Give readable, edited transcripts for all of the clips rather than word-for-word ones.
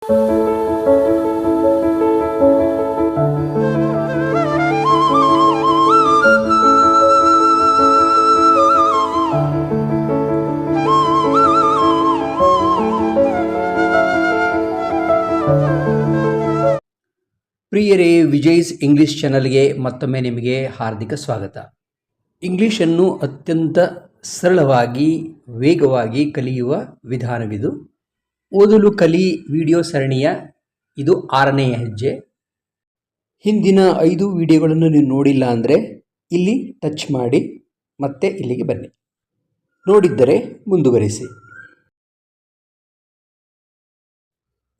ಪ್ರಿಯರೇ, ವಿಜಯ್ಸ್ ಇಂಗ್ಲಿಷ್ ಚಾನಲ್ಗೆ ಮತ್ತೊಮ್ಮೆ ನಿಮಗೆ ಹಾರ್ದಿಕ ಸ್ವಾಗತ. ಇಂಗ್ಲಿಷನ್ನು ಅತ್ಯಂತ ಸರಳವಾಗಿ ವೇಗವಾಗಿ ಕಲಿಯುವ ವಿಧಾನವಿದು. ಓದಲು ಕಲಿ ವಿಡಿಯೋ ಸರಣಿಯ ಇದು 6ನೇ ಹೆಜ್ಜೆ. ಹಿಂದಿನ 5 ವಿಡಿಯೋಗಳನ್ನು ನೀವು ನೋಡಿಲ್ಲ ಅಂದರೆ ಇಲ್ಲಿ ಟಚ್ ಮಾಡಿ ಮತ್ತೆ ಇಲ್ಲಿಗೆ ಬನ್ನಿ. ನೋಡಿದ್ದರೆ ಮುಂದುವರಿಸಿ.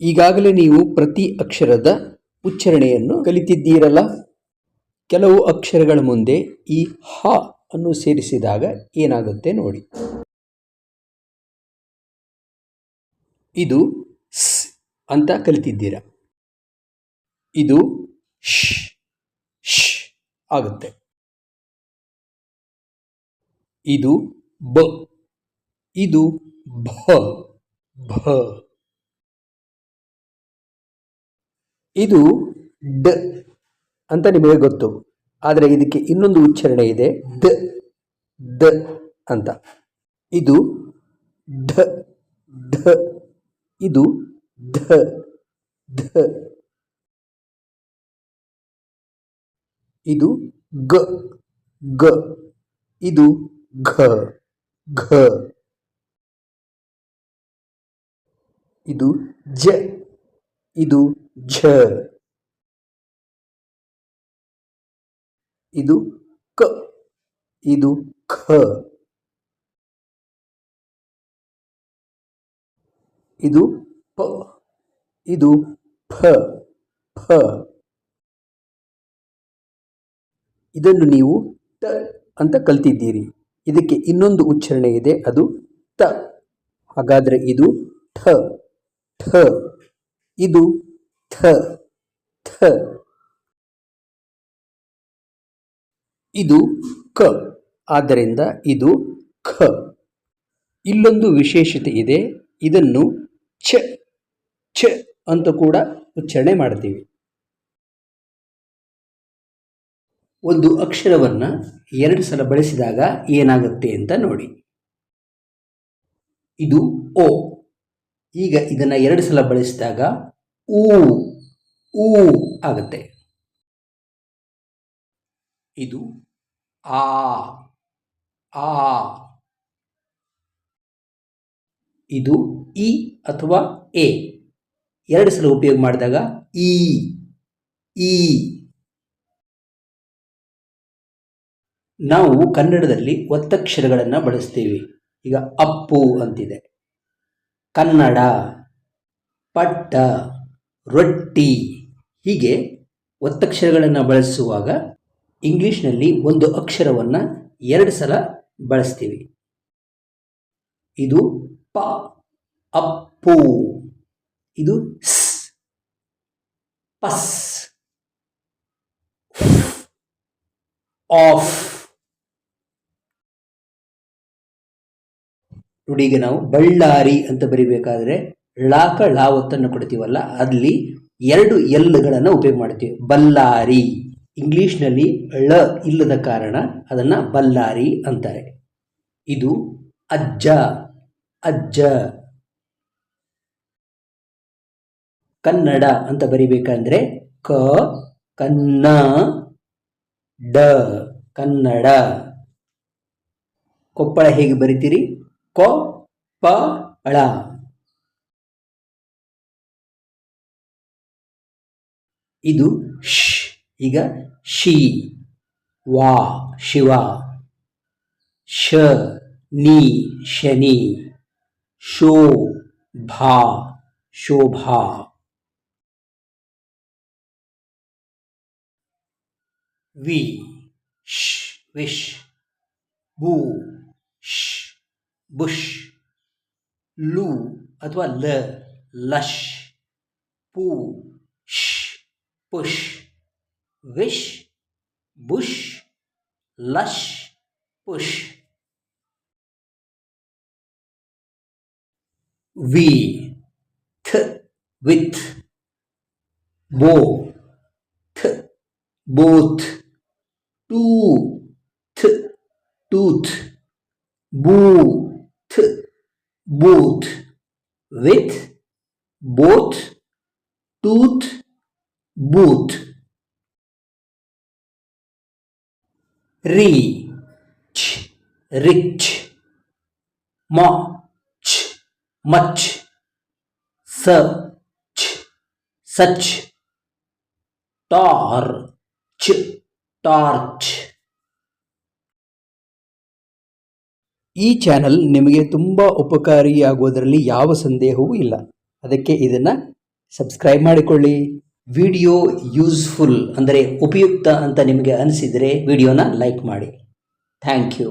ಈಗಾಗಲೇ ನೀವು ಪ್ರತಿ ಅಕ್ಷರದ ಉಚ್ಚಾರಣೆಯನ್ನು ಕಲಿತಿದ್ದೀರಲ್ಲ. ಕೆಲವು ಅಕ್ಷರಗಳ ಮುಂದೆ ಈ ಹ ಅನ್ನು ಸೇರಿಸಿದಾಗ ಏನಾಗುತ್ತೆ ನೋಡಿ. ಇದು ಸ್ ಅಂತ ಕಲಿತಿದ್ದೀರಾ. ಇದು ಶ್ ಶ್ ಆಗುತ್ತೆ. ಇದು ಬ, ಇದು ಭ ಭ. ಇದು ಡ ಅಂತ ನಿಮಗೆ ಗೊತ್ತು, ಆದರೆ ಇದಕ್ಕೆ ಇನ್ನೊಂದು ಉಚ್ಚಾರಣೆ ಇದೆ, ದ ದ ಅಂತ. ಇದು ಢ ಢ, ಇದು ಧ ಧ. ಇದು ಗ ಗ, ಇದು ಘ ಘ. ಇದು ಜ, ಇದು ಝ. ಇದು ಕ, ಇದು ಖ. ಇದು ಪ, ಇದು ಫ ಫ. ಇದನ್ನು ನೀವು ತ ಅಂತ ಕಲ್ತಿದ್ದೀರಿ. ಇದಕ್ಕೆ ಇನ್ನೊಂದು ಉಚ್ಚಾರಣೆ ಇದೆ, ಅದು ತ. ಹಾಗಾದರೆ ಇದು ಠ ಠ, ಇದು ಥ ಥ. ಇದು ಕ, ಆದ್ದರಿಂದ ಇದು ಖ. ಇಲ್ಲೊಂದು ವಿಶೇಷತೆ ಇದೆ, ಇದನ್ನು ಛ ಛ ಅಂತ ಕೂಡ ಉಚ್ಚಾರಣೆ ಮಾಡ್ತೀವಿ. ಒಂದು ಅಕ್ಷರವನ್ನು 2 ಸಲ ಬಳಸಿದಾಗ ಏನಾಗುತ್ತೆ ಅಂತ ನೋಡಿ. ಇದು ಓ. ಈಗ ಇದನ್ನು 2 ಸಲ ಬಳಸಿದಾಗ ಊ ಊ ಆಗುತ್ತೆ. ಇದು ಆ ಆ. ಇದು ಇ ಅಥವಾ ಎ. 2 ಸಲ ಉಪಯೋಗ ಮಾಡಿದಾಗ ಈ ಈ. ನಾವು ಕನ್ನಡದಲ್ಲಿ ಒತ್ತಕ್ಷರಗಳನ್ನು ಬಳಸ್ತೀವಿ. ಈಗ ಅಪ್ಪು ಅಂತಿದೆ, ಕನ್ನಡ, ಪಟ್ಟ, ರೊಟ್ಟಿ. ಹೀಗೆ ಒತ್ತಕ್ಷರಗಳನ್ನು ಬಳಸುವಾಗ ಇಂಗ್ಲಿಷ್ನಲ್ಲಿ ಒಂದು ಅಕ್ಷರವನ್ನು 2 ಸಲ ಬಳಸ್ತೀವಿ. ಇದು ಪ, ಅಪ್ಪು. ಇದು ಸ್, ಪಸ್, ಆಫ್. ನೋಡಿ, ಈಗ ನಾವು ಬಳ್ಳಾರಿ ಅಂತ ಬರಿಬೇಕಾದ್ರೆ ಳಾಕ ಳಾ ಒತ್ತನ್ನು ಕೊಡ್ತೀವಲ್ಲ, ಅಲ್ಲಿ 2 ಎಲ್ಗಳನ್ನು ಉಪಯೋಗ ಮಾಡ್ತೀವಿ. ಬಳ್ಳಾರಿ. ಇಂಗ್ಲಿಷ್ನಲ್ಲಿ ಳ ಇಲ್ಲದ ಕಾರಣ ಅದನ್ನು ಬಳ್ಳಾರಿ ಅಂತಾರೆ. ಇದು ಅಜ್ಜ ಅಜ್ಜ. ಕನ್ನಡ ಅಂತ ಬರಿಬೇಕಂದ್ರೆ ಕ ಕನ್ನ ಡ ಕನ್ನಡ. ಕೊಪ್ಪಳ ಹೇಗೆ ಬರಿತೀರಿ? ಕೊ ಪ ಳ. ಇದು ಶ್. ಈಗ ಶಿ, ವಾ ಶಿವ, ಶ ನಿ ಶನಿ, ಶೋ ಭಾ ಶೋಭಾ. ವಿ ಶ್ ವಿಶ್, ಬು ಶ್ ಬುಷ್, ಲು ಅಥವಾ ಲ lush, pu sh push, wish bush lush push. Wi th with, bo, th, both, tooth, tooth, booth, booth, with, both, tooth, booth. Reach, rich, much, much, such, such, torch, torch. ಈ channel ನಿಮಗೆ ತುಂಬ ಉಪಕಾರಿಯಾಗುವುದರಲ್ಲಿ ಯಾವ ಸಂದೇಹವೂ ಇಲ್ಲ. ಅದಕ್ಕೆ ಇದನ್ನು subscribe ಮಾಡಿಕೊಳ್ಳಿ. Video useful ಅಂದರೆ ಉಪಯುಕ್ತ ಅಂತ ನಿಮಗೆ ಅನಿಸಿದರೆ ವಿಡಿಯೋನ ಲೈಕ್ ಮಾಡಿ. Thank you.